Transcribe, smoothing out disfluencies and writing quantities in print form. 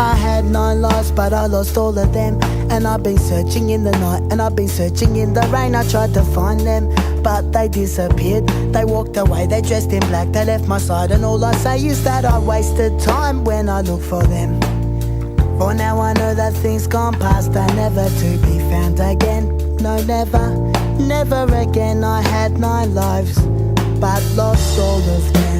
I had 9 lives, but I lost all of them. And I've been searching in the night, and I've been searching in the rain. I tried to find them, but they disappeared. They walked away, they dressed in black, they left my side. And all I say is that I wasted time when I look for them. For now I know that things gone past are never to be found again. No, never, never again. I had 9 lives, but lost all of them.